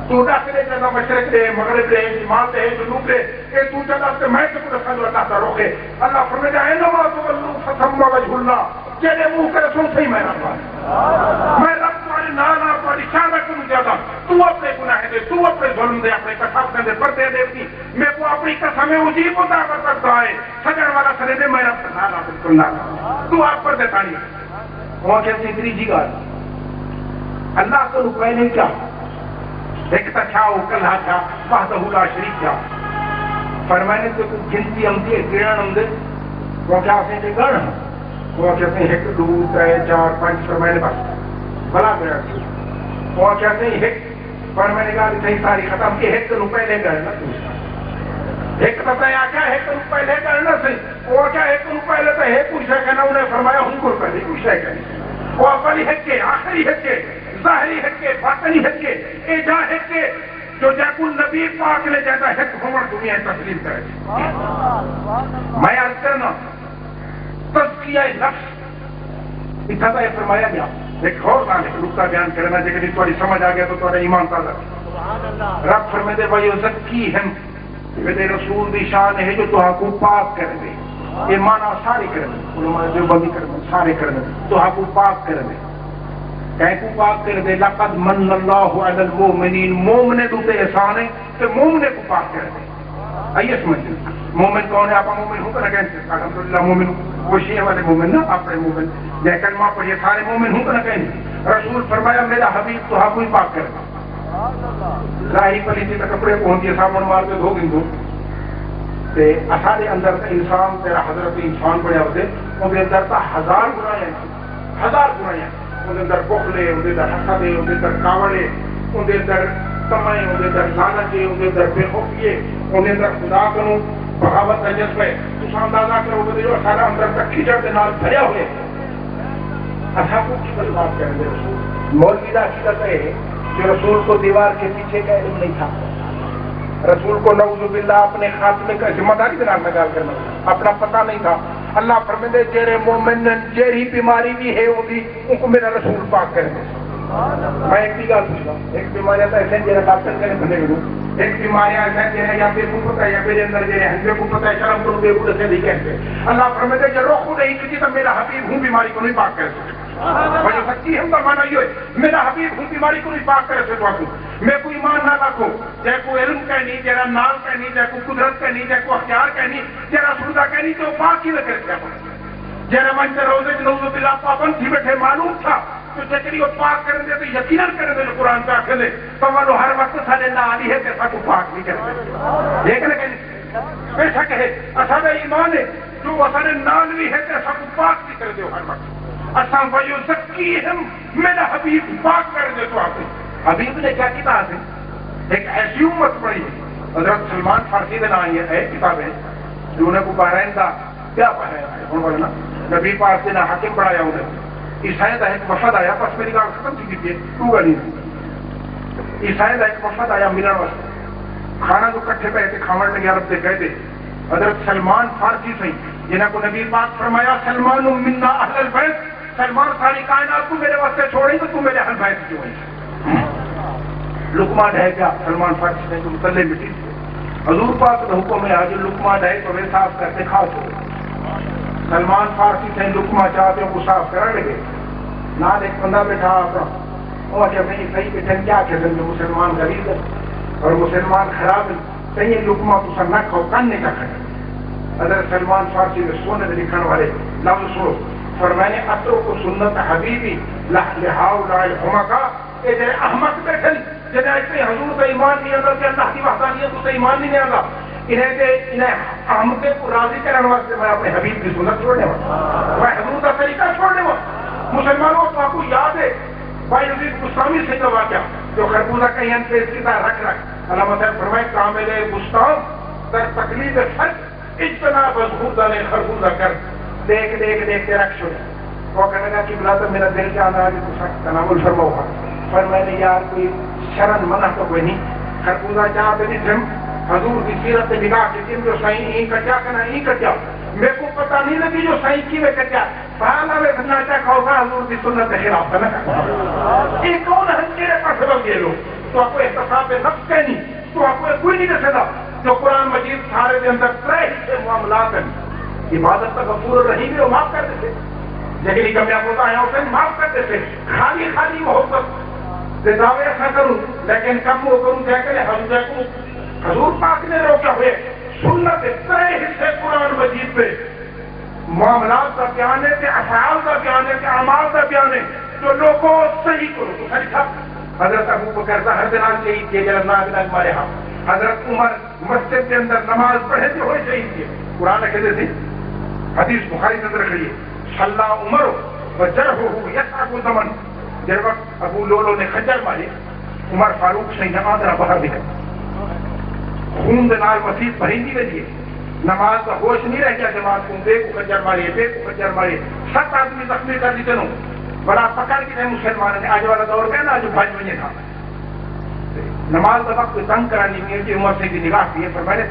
تو دست دے جانا مشرق دے مغرب دے شمال دے جنوب دے اے تو جانا سے میں تو کچھ سنو اللہ تا روکے اللہ فرمائنے اے نما تو اللہ فتم وجہ اللہ جیلے منہ کرے سن صحیح میں رب میں رب تمہاری نانا تمہاری شانہ کنو جاتا تو اپنے گناہ دے تو اپنے ظلم دے اپنے قصاب دے پردے دے دی میں کو اپنی قسمیں اجیب ہوتا کرتا ہے سجن والا سنے دے میں رب نانا بالکل نانا تو آپ پر دیتا نہیں وہاں کہتے ہیں تیجی گال اللہ کو رکھائے نہیں کیا ایک تچھاؤ کلہ کیا وحدہ لا شریک کیا فرمائنے تو گنتی ہم دے گران ہم دے وہ کیا سے دے گران وہ کہتے ہیں 1 2 3 4 5 فرمائنے بس بلا گران وہ کہتے ہیں پر میں نے کہا صحیح ساری ختم کی ایک تو پہلے کرنا ایک تو کیا ایک تو پہلے کرنا صحیح وہ کیا ایک تو پہلے تو ہے کچھ ہے کہنا انہیں فرمایا ہوں کو پہلے کچھ ہے کہنا وہ اولی ہے کہ آخری ہے کہ ظاہری ہے کہ باطنی ہے کہ ایجا ہے کہ جو جیکو نبی پاک نے جیسا ہے ہمر دنیا تسلیم کرے میں عرض کرنا تزکیہ نفس اتنا یہ فرمایا گیا ایک اور نہ نقطہ بیان کرنا جے کہ تھوڑی سمجھ آ گیا تو تھوڑا ایمان تازہ رب فرمائے بھائی زکی ہم میرے رسول دی شان ہے جو تو کو پاک کر دے یہ مانا سارے کر دے علماء دیوبندی کر دے سارے کر دے تو کو پاک کر دے کہیں کو پاک کر دے لقد من اللہ علی المؤمنین مومن تو تے احسان ہے کہ مومن کو پاک کر دے آئیے سمجھیں مومن کون ہے آپ مومن ہوں کہ نہ کہیں الحمدللہ مومن وہ شیعہ والے مومن نا اپنے مومن یہ کلمہ پڑھیے سارے مومن ہوں کہ نہ کہیں رسول فرمایا میرا حبیب تو کوئی پاک کر دے ظاہری پلیتی تک کپڑے پہنچے سامن مار کے دھو گن دو تے اسارے اندر انسان تیرا حضرت انسان پڑے ہوتے ان کے اندر تا ہزار برائیاں ان کے اندر بخلے ان کے اندر حسدے ان کے اندر کاوڑے ان کے اندر تمائیں ان کے اندر لالچے ان کے اندر بے خوفیے ان کے اندر خدا کنو بغاوت کا جذبہ ہے تو اندازہ کرو کہ جو سارا اندر تک کھچڑ کے نال بھریا ہوئے اچھا کو کی بات کریں گے مولوی دا عقیدت ہے کہ رسول کو دیوار کے پیچھے کا علم نہیں تھا رسول کو نعوذ باللہ اپنے خاتمے کا ذمہ داری بنا نگال کرنا اپنا پتہ نہیں تھا اللہ فرمائے جیرے مومن جیری بیماری بھی ہے وہ بھی ان کو میرا رسول پاک کرے میں ایک بھی گال پوچھتا ہوں ایک بیماری تو ایسے جیرے ڈاکٹر کرنے بنے گئے ایک بیماری ایسا جیرے یا پھر کو پتہ ہے یا میرے اندر جیرے ہنجے کو پتہ ہے شرم کو بے بوڑھے سے نہیں کہتے اللہ فرمائے جو روح کو نہیں کسی تو میرا حبیب ہوں بیماری کو نہیں پاک کر سکتے وجہ سچی ہم کا مانا یہ ہے میرا حبیب ہوں بیماری کو نہیں پاک کر سکتا میں کوئی ایمان نہ رکھوں جے کو علم کہنی جرا نال کہنی جے کو قدرت کہنی جے کو اختیار کہنی جرا سودا کہنی تو پاک ہی نہ کرتے جرا من سے روزے نعوذ باللہ پابند تھی بیٹھے معلوم تھا تو جکری وہ پاک کریں دے تو یقیناً کریں دے جو قرآن کا آخر دے تو وہ ہر وقت سارے نہ آلی ہے کہ سا کو پاک نہیں کریں دے لیکن کہیں بے شک ہے اصل ایمان ہے جو اصل نال بھی ہے کہ سا کو پاک نہیں کریں دے ہر وقت اصل ویو زکی ہم میرا حبیب پاک کر دے تو آپ حبیب نے کیا کتاب ہے ایک ایسی امت پڑھی حضرت سلمان فارسی دن آئی ہے کتاب ہے جو انہیں کو بحرین کا کیا پڑھا ہے نبی پاک دن حاکم پڑھایا انہیں عیسائی کا ایک وفد آیا بس میری گال ختم کی تھی تو گلی عیسائی کا ایک وفد آیا ملن واسطے کھانا جو کٹھے پہ تھے کھاون لگے عرب سے کہتے حضرت سلمان فارسی سے جنہیں کو نبی پاک فرمایا سلمان منا اہل البیت سلمان ساری کائنات کو میرے واسطے چھوڑی تو تو میرے اہل بیت کیوں ہے لقمان ہے کیا سلمان فارسی نے تو مطلع مٹی حضور پاک کا حکم ہے آج لقمان ہے تو وہ صاف کرتے کھا چھوڑ سلمان فارسی سے لقمہ چاہتے ہیں وہ صاف کرنے لگے نال ایک بندہ بیٹھا اپنا وہ جب نہیں صحیح بیٹھے کیا کہتے ہیں مسلمان غریب ہے اور مسلمان خراب ہے صحیح لقمہ تو سر نہ کھاؤ کاننے کا کھڑا حضرت سلمان فارسی میں سونے لکھنے والے لفظ سنو فرمانے اترو کو سنت حبیبی لہاؤ لائے حمقہ کہ جائے احمق بیٹھے جنہیں ایسے حضور کا ایمان نہیں آتا کہ اللہ کی وحدانیت تو ایمان نہیں آتا انہیں احمقے کو راضی کرنے واسطے میں اپنے حبیب کی سنت چھوڑنے والا میں حضور کا طریقہ چھوڑنے والا مسلمانوں کو آپ کو یاد ہے بھائی عزیز گستامی سے کا واقعہ جو خربوزہ کہیں ان پہ اس کی طرح رکھ علامہ صاحب فرمائے کامل گستاخ در تکلیف فرق اجتناب بزخوردہ نے خربوزہ کر دیکھ کے رکھ چھوڑے وہ کہنے گا کہ بلا تو میرا دل کے آنا ہے تو تناول فرماؤ گا پر میں نے یار کوئی شرن منع تو کوئی نہیں خربوزہ جہاں پہ نہیں جم حضور کی سیرت نگاہ کی تم جو صحیح این کٹیا کنا این کٹیا میرے کو پتہ نہیں لگی جو صحیح کی میں کٹیا فعلا میں سناچا کھاؤ گا حضور کی سنت خلاف ہے نا یہ کون ہے تیرے پاس سبب یہ لو تو آپ کو احتساب نفس کہنی تو آپ کو کوئی نہیں دسے گا جو قرآن مجید سارے کے اندر ترے حصے معاملات ہیں عبادت کا غفور الرحیم ہے وہ معاف کر دیتے جگلی کمیاں ہوتا ہے اسے معاف کر دیتے خالی محبت دعوے ایسا کروں لیکن کم وہ کروں کیا کرے حضور پاک نے روکا ہوئے سنت ترے حصے قرآن مجید پہ معاملات کا بیان ہے کہ افعال کا بیان ہے کہ اعمال کا بیان ہے جو لوگوں صحیح کرو تو صحیح تھا حضرت ابو بکر ہر دن شہید کیے گئے ہمارے ہاں حضرت عمر مسجد کے اندر نماز پڑھے تھے ہوئے شہید کیے قرآن کہتے تھے حدیث بخاری کے اندر رکھیے صلی عمر وجرہ یسعق زمن جب وقت ابو لولو نے خنجر ماری عمر فاروق سے آندرا باہر نکل خون دے نال مسیح بھریندی ویندی ہے نماز کا ہوش نہیں رہ گیا جماعت کو بے کو خجر مارے 7 آدمی زخمی کر دی تنوں بڑا پکڑ کے مسلمان نے آج والا دور کا نا جو بھاج بنے تھا نماز کا وقت تنگ کرانی ہے کہ عمر سے کی نگاہ کی ہے پر میں نے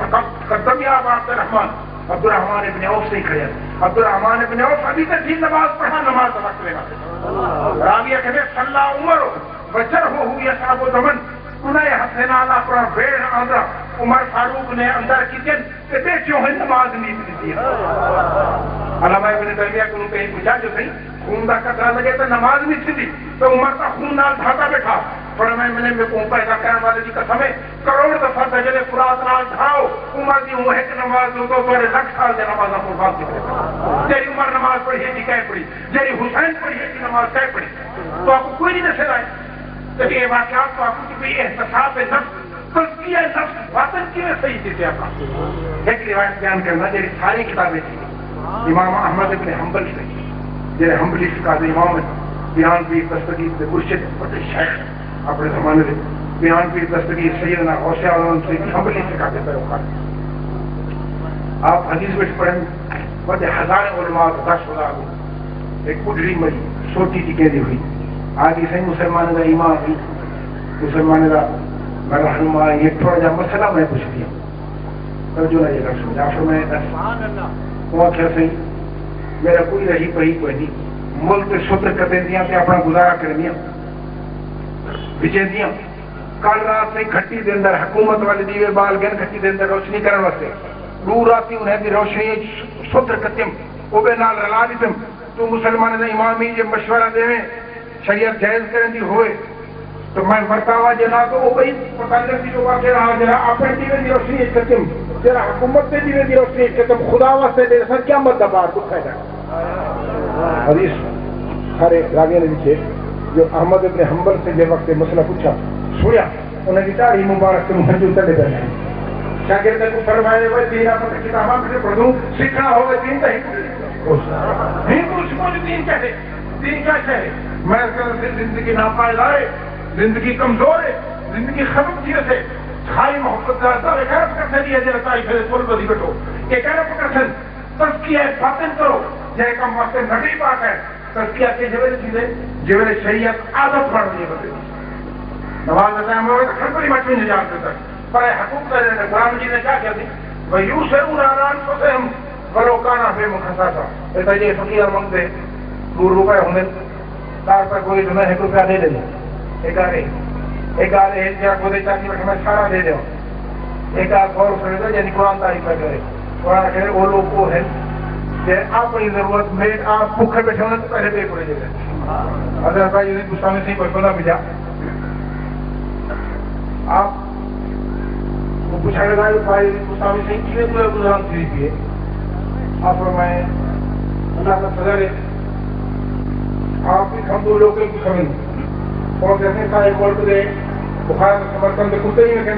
قدم یا عبد الرحمان ابن عوف سے ہی کھڑے عبد الرحمان ابن عوف ابھی تک بھی نماز پڑھا نماز کا وقت لگا راویہ کہتے صلی عمر بچر ہو صاحب و دمن انہیں حسین آلہ پر بھیڑ آندرا عمر فاروق نے اندر کچن کہ بیچوں ہے نماز نہیں دی علامہ ابن تیمیہ کو کہیں پوچھا جو صحیح خون کا قطرہ لگے تو نماز نہیں تھی تو عمر کا خون نال دھاتا بیٹھا پر میں نے کو پیدا کرنے والے کی قسم ہے کروڑ دفعہ تجلے فرات نال دھاؤ عمر دی وہ ایک نماز دو تو بڑے لکھ سال دے نماز قربان کی جیری عمر نماز پڑھی ہے جی کہہ پڑھی جیری حسین پڑھی ہے جی نماز کہہ پڑھی تو آپ کو کوئی نہیں نشر آئے تو یہ واقعات تو آپ کو بھی احتساب نفس تزکیہ نفس باطن کی میں صحیح تھی آپ کا ایک روایت بیان کرنا جیری ساری کتابیں تھی امام احمد ابن حنبل سے جیرے حنبلی فقہ دے امام بیان پیر دستگیر دے مرشد بڑے شیخ اپنے زمانے دے بیان پیر دستگیر سیدنا غوث اعظم سے حنبلی فقہ دے پیروکار آپ حدیث میں پڑھیں بڑے ہزار علماء 10 خدا کو ایک اجڑی مری سوٹی تھی کہہ دی ہوئی آگے سے مسلمان کا ایمان ہوئی مسلمان کا میں رہنما یہ تھوڑا جا مسئلہ میں پوچھ دیا توجہ نہ یہ کر سو جعفر میں وہ کیا صحیح میرا کوئی رہی پہی کوئی نہیں ملک سوتر کر دیا کہ اپنا گزارا کر دیا بچے دیا کل رات سے گھٹی دے اندر حکومت والے دیوے بال گن گھٹی دے اندر روشنی کرنے واسطے دور راتی انہیں دی روشنی سوتر کتیم وہ بے نال رلا دیتم تو مسلمان نے امامی یہ مشورہ دے شریعت جائز کریں دی ہوئے تو میں مرتاوا جنا تو وہ بھائی پتہ لگتی جو واقع رہا جرا اپنے دیوے دی روشنی کتیم جرا حکومت دے دیوے دی روشنی کتیم خدا واسطے دے سن کیا مت دبار تو کھائے حدیث سارے راویہ نے لکھے جو احمد ابن حنبل سے یہ وقت مسئلہ پوچھا سویا انہیں کی داڑھی مبارک سے منجو تلے بیٹھے شاگرد کو فرمائے وہ دین آپ کی کتاباں سے پڑھ دوں سیکھنا ہوگا دین کا ہندو سمجھ دین کیا ہے دین کیا ہے میں زندگی ناپائل آئے زندگی کمزور ہے زندگی ختم چیز ہے خالی محبت دار غیرت کرتے لیے جیسے تائی پھر پول بدی بیٹھو کہ غیرت کرتے تزکیہ باطن کرو جائے کم واسطے نٹی بات ہے تزکیہ کے جوڑے چیزیں جوڑے شریعت عادت بڑھ رہی ہے بتے نواز نظام ہوئے تو ہر بڑی مچھلی نہیں جانتے تک پر حقوق کا قرآن جی نے کیا کیا دی وَيُوسَرُونَ عَلَىٰ أَنفُسِهِمْ وَلَوْ كَانَ بِهِمْ خَصَاصَةٌ ایسا یہ فقیر منگتے 2 روپے ہوں گے 4 پر کوئی تمہیں 1 روپیہ دے دے ایک آ رہے جا کو دے چاہتی میں سارا دے دے ایک آ غور کرے دے یعنی قرآن تعریف کرے قرآن کہے وہ لوگ وہ ہے کہ اپنی ضرورت میں آپ بھوکے بیٹھے ہونے تو پہلے دے پڑے جائے حضرت بھائی یزید بستامی سے کوئی بنا بھیجا آپ وہ پوچھا گیا بھائی یزید بستامی سے کیویں کوئی گزران تھی ہے آپ فرمائے اللہ کا فضل ہے آپ کی ہم 2 لوگوں کی کمی اور جیسے سارے ملک دے بخار سمرتن دے کتے ہی میں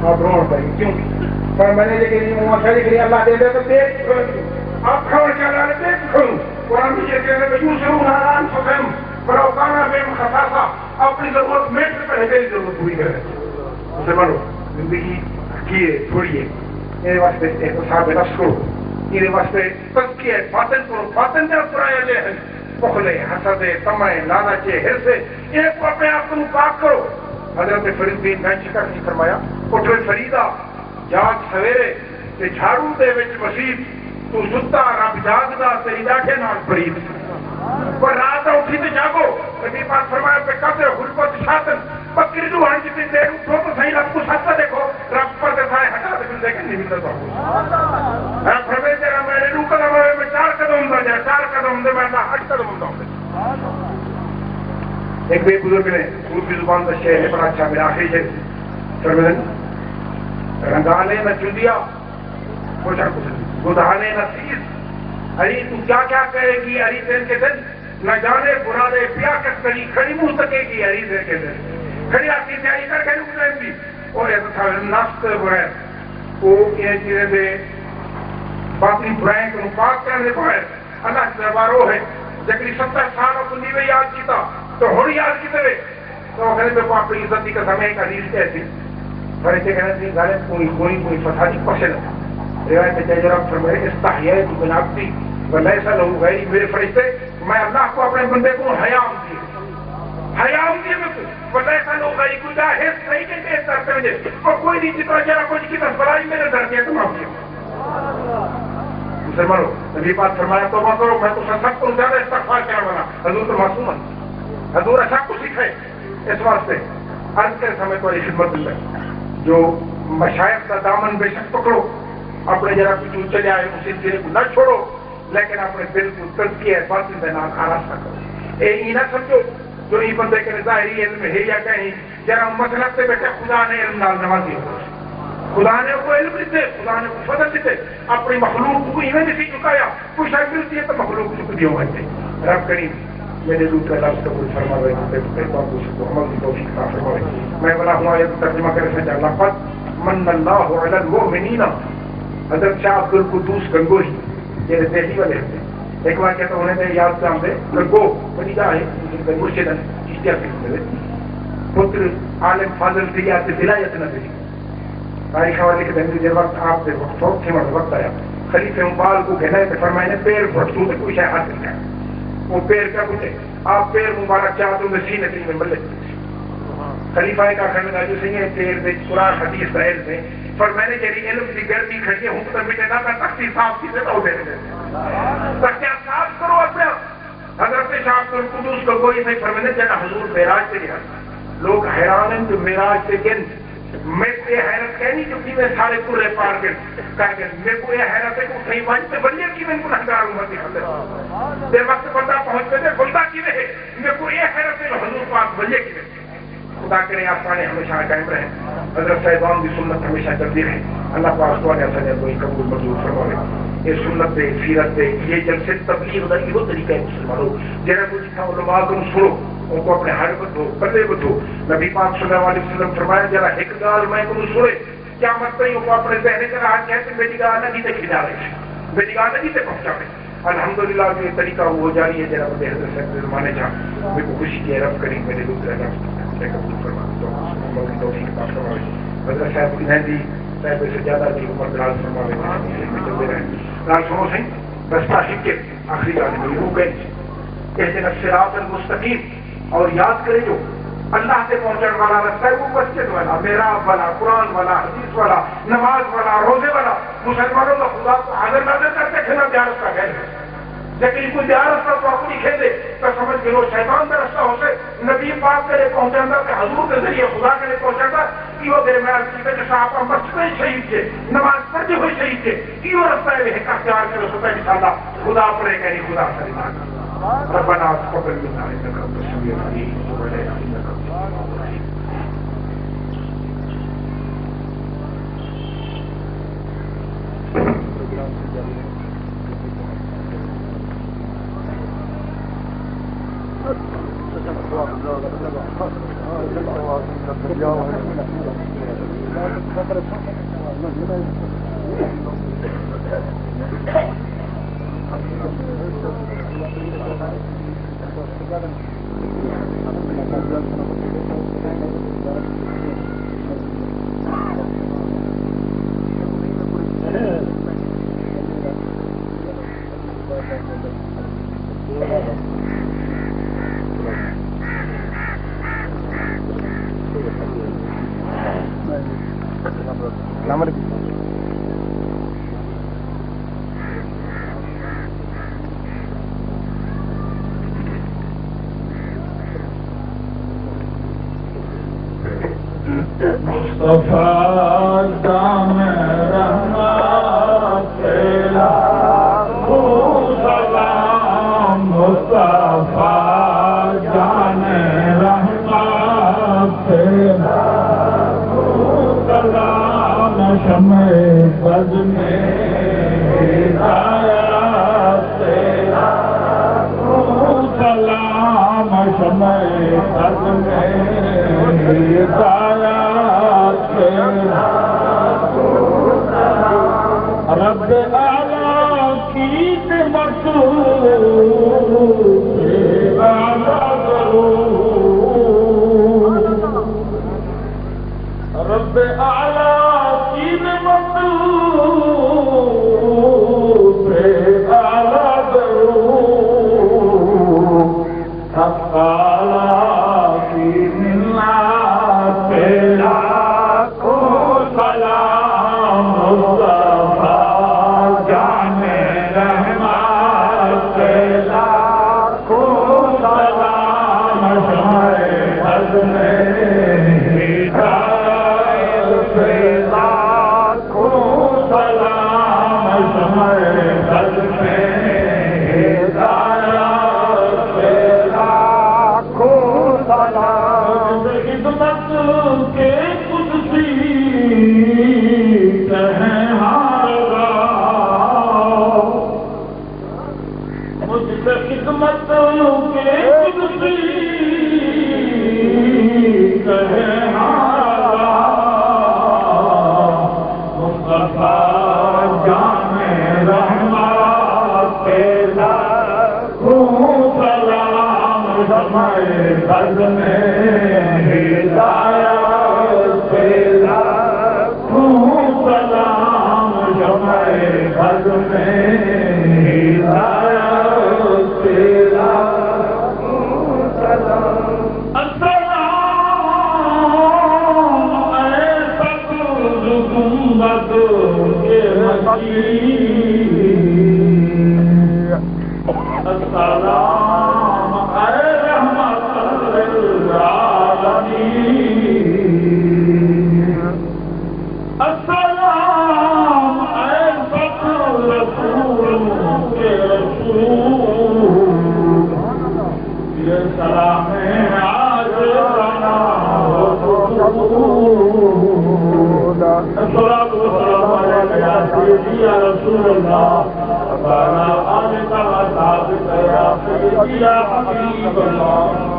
آپ روڑ پائیں کیوں پر میں نے لیکن یہ معاشرے کے لیے اللہ دے دے تو دیکھ آپ کھوڑ کے اللہ نے دیکھ کھوں قرآن بھی یہ کہنے کہ یوں سے انہاران سفیم بروکانا بیم خصاصا اپنی ضرورت میٹ سے پہلے میری ضرورت پوری کرے اسے بڑھو زندگی کیے تھوڑی ہے میرے واسطے احتساب نفس کرو میرے واسطے تزکیہ باطن کرو باطن جب پرایا لے ہیں بخلے حسد طمع لالچ حرص ایک کو اپنے آپ کو پاک کرو حضرت فرید بن شکر نے فرمایا اٹھو فریدا جاگ سویرے تے جھاڑو دے وچ مسیح تو ستا رب جاگدا تیری ڈاٹے نال فرید پر رات اٹھی تے جاگو نبی پاک فرمایا پہ قدر غربت شاتن بکری جو ہن جتنی دیر اٹھو تو صحیح رب کو ساتھ دیکھو رب پر دکھائے ہٹا دے پھر دیکھیں نہیں ملتا تو رب فرمائے تیرا میرے رو قدم ہوئے میں 4 قدم دا جائے 4 قدم دے میں 8 قدم دا ایک بے بزرگ نے عربی زبان کا شعر ہے بڑا اچھا میرا آخری شعر فرمائے رنگانے نہ چندیا پوچھا کچھ گدھانے نہ تیز اری تو کیا کیا کہے گی اری دن کے دن نہ جانے برا دے پیا کس کری کھڑی منہ سکے گی اری دن کے دن کھڑی آپ کی تیاری کر کے رک جائیں گی اور ایسا تھا نفس برائے وہ یہ چیزیں دے باطنی برائیں کو پاک کرنے کو ہے اللہ کے دربار وہ ہے جگری 70 سال اپنی میں یاد کیتا تو ہوڑی یاد کی طرح تو وہ کہنے کو اپنی عزت کی قسم ایک حدیث کہتی فرشتے کہنے تھی غالب کوئی فسادی پسند روایت جرم فرمائے استحییت من عبدی ولیس لہ غیری میرے فرشتے میں اللہ کو اپنے بندے کو حیام دیے میں کو ولیس لہ غیری کوئی دا حص نہیں کہ اس طرح سے مجھے اور کوئی نہیں جتنا جرا کچھ کی تصبرائی میرے درجے تمام کیا مسلمانوں نبی پاک فرمایا توبہ کرو میں تو سب کو زیادہ استغفار کرنے والا حضور تو معصوم ہے حضور اچھا کو سکھائے اس واسطے عرض کے سمے کو خدمت اللہ جو مشائخ کا دامن بے شک پکڑو اپنے جرا پیچھے چلے آئے اس سلسلے کو نہ چھوڑو لیکن اپنے دل کو تزکیہ باطن کے نام آراستہ کرو یہ نہ سمجھو جو یہ بندے کے ظاہری علم ہے یا کہیں جرا مسلک سے بیٹھے خدا نے علم نال نوازی ہو خدا نے کو علم دیتے خدا نے کو فضل دیتے اپنی مخلوق کو ایویں نہیں چکایا کوئی شاید ملتی ہے تو مخلوق چک دیو ہوتے رب کریم میرے دوسرے لفظ قبول فرماوے عمل کی توفیق عطا فرماوے میں بلا ہوں یہ ترجمہ کرے سے لقد من اللہ علی المؤمنین حضرت شاہ عبد القدوس گنگوہی یہ دہلی والے ہیں ایک بار کہتا انہیں میں یاد کام دے گنگو بنی جا ہے مرشد چشتیہ سکھ ملے پتر عالم فاضل تھی یا ولایت نہ تھی تاریخ حوالے کے دن جب وقت آپ سے فوت تھے وقت آیا خلیفہ مبال کو کہنا ہے فرمائے نے پیر بھٹکوں سے کوئی شاید حاصل کیا وہ پیر کا کچھ ہے آپ پیر مبارک چاہتے ہیں سینے تین میں ملے خلیفہ کا خیمہ جو سے یہ پیر دے قرآن حدیث رہے تھے پر میں نے جری علم کی گرمی کھڑی ہوں تو مجھے نہ میں تختی صاف کی سے تو دینے دیتے تختیاں صاف کرو اپنے حضرت شاہ عبد القدوس کو کوئی نہیں فرمانے جنا حضور معراج سے گیا لوگ حیران ہیں جو معراج سے گن میں کو یہ حیرت کہنی جو کہ میں سارے پورے پار کر گئے میں کو یہ حیرت ہے کہ صحیح مان سے بلیے کہ میں گناہگار امتی حضرت دیر وقت بندہ پہنچ گئے بندہ کی رہے میں کو یہ حیرت ہے جو حضور پاک بلیے کی رہے خدا کرے آسانے ہمیشہ قائم رہے حضرت صاحبان کی سنت ہمیشہ چلتی رہے اللہ پاک کو ایسا جائے کوئی قبول منظور فرماوے یہ سنت دے سیرت دے یہ جلسے تبلیغ دا یہ طریقہ ہے مسلمانوں جنہیں کچھ تھا علماء کو سنو ان کو اپنے ہر بدھو بدلے بدھو نبی پاک صلی اللہ علیہ وسلم فرمایا جرا ایک گال میں کو سنے کیا مت نہیں کو اپنے ذہن کا راہ کہتے میری گال نہیں تے کھلا رہے میری گال نہیں تے پہنچا رہے الحمدللہ جو یہ طریقہ وہ جاری ہے جناب بندے حضرت صاحب زمانے جا میرے کو خوشی کی رب کریم میرے دوسرے لفظ سے قبول فرما تو توفیق عطا فرمائے حضرت صاحب کی نہدی صاحب سے زیادہ کی عمر دراز فرماوے میں چلتے رہے نال سنو سہی رستہ ہکے آخری گل میری وہ کہیں اہدنا الصراط المستقیم اور یاد کرے جو اللہ سے پہنچنے والا رستہ ہے وہ مسجد والا محراب والا قرآن والا حدیث والا نماز والا روزے والا مسلمانوں کا خدا کو حاضر نظر کر کے کھیلا دیا رستہ گئے لیکن کوئی دیا رستہ تو اپنی کھیلے تو سمجھ کے لو شیطان کا رستہ ہو سے نبی پاک کے لیے پہنچانا کہ حضور کے ذریعے خدا کے لیے پہنچانا یہ درمیان کی وجہ سے آپ مسجد شہید تھے نماز پڑھتے ہوئے شہید تھے یہ رستہ ہے کہ اختیار کرو سکتا ہے انشاءاللہ خدا پڑے گا نہیں خدا سرینا ربنا تقبل منا انك انت السميع العليم وتب علينا انك انت التواب الرحيم رب اعلی کی مطلوب سے اعلی درود حق اعلی کی ملت پہ لاکھوں سلام مصطفیٰ جان رحمت پہ لاکھوں سلام شمع حق میں قد میں ہدایت پہ لاکھوں سلام شمع قد میں ہدایت پہ لاکھوں سلام السلام اے سبز گنبد کے مسیح السلام اے السلام اے فخر رسولوں کے رسول یہ سلام آج بنا الصلاة والسلام علیکہ یا سیدی یا رسول اللہ وعلی آلک وصحبک یا سیدی یا حبیب اللہ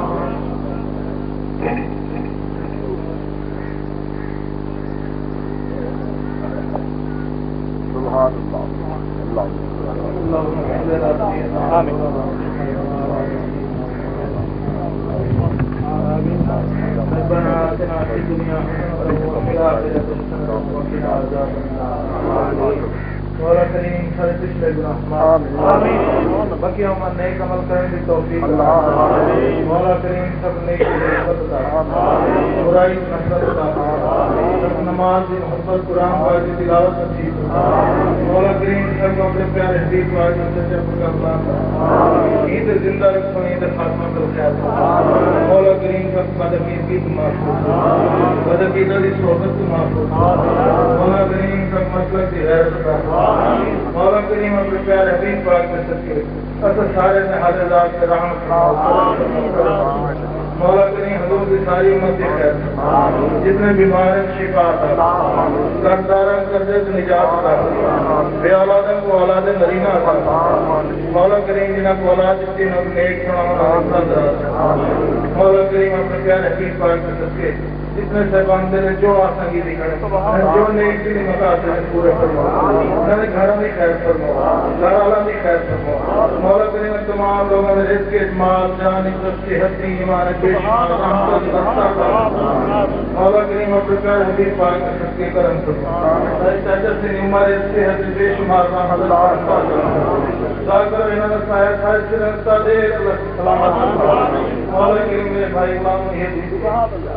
ربنا آتنا في الدنيا حسنة وفي الآخرة حسنة وقنا عذاب النار مولا کریم سارے پچھلے گناہ معاف بقیہ عمر نیک عمل کرنے کی توفیق مولا کریم سب نیک محبت عطا برائی سے نفرت عطا نماز کی محبت قرآن پاک کی تلاوت نصیب مولا کریم سب کو اپنے پیارے حبیب پاک سے سچے کا اللہ عید زندہ رکھو عید خاتمہ کر خیال مولا کریم سب بدعقید کی معاف بدعقیدہ کی صحبت کی معاف مولا کریم سب مسلک کی غیرت عطا مولا کریم اپنے پیارے حبیب پاک کے صدقے اصل سارے نے حاضر ذات کے رحمت مولا کریم حضور کی ساری امت کی خیر جتنے بیمار ہیں شفا عطا قرضداراں قرضے سے نجات عطا بے اولادوں کو اولاد نرینہ عطا مولا کریم جنہاں کو اولاد جتنی نب نیک سنانا مولا کریم اپنے پیارے حبیب پاک کے صدقے جتنے سے باندھے نے جو آسانگی دکھانے جو نیک دلی مقاصد ہیں پورے فرماؤ انہیں گھروں کی خیر فرماؤ گھر والا کی خیر فرماؤ مولا کریم تمام لوگوں نے رزق مال جان عزت صحت دی ایمان پیش مولا کریم اپنے پیارے حبیب پاک کے صدقے کرم فرماؤ چاچا سے عمر صحت بے شمار نہ حضرت ذاکر انہاں نے سایہ سایہ سے رہتا دے اللہ سلامت مولا کریم میرے بھائی امام یہ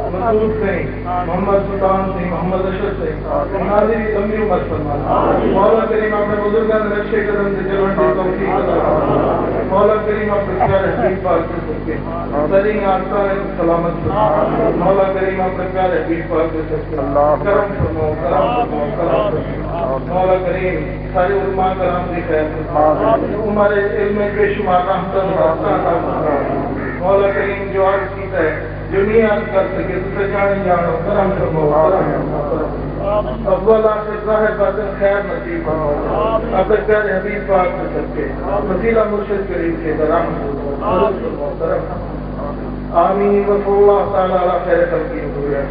مسعود سے محمد سلطان سے محمد اشرف سے ناظری لمبی عمر فرمانا مولا کریم اپنے بزرگان رکشے قدم سے جلوان کی توفیق عطا مولا کریم اپنے پیارے حبیب پاک سے صدقے سرین آستان سلامت فرمانا مولا کریم اپنے پیارے حبیب پاک سے صدقے کرم فرماؤ کرم فرماؤ کرم فرماؤ مولا کریم سارے علماء کرام کی خیر ہمارے علم بے شمار رحمت مولا کریم جو عرض کیتا ہے جو نہیں عرض کر سکے تو سے جانے جانو کرم فرماؤ اول آخر ظاہر باطن خیر نصیب فرماؤ اپنے پیارے حبیب پاک سے صدقے وسیلہ مرشد کریم سے رحمت فرماؤ کرم آمین وصلی اللہ تعالی علی خیر خلقہ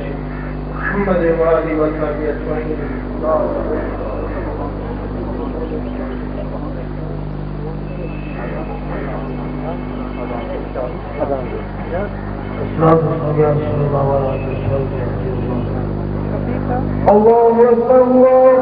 محمد وعلی وصحبہ اجمعین السلام علیکم الله أكبر الله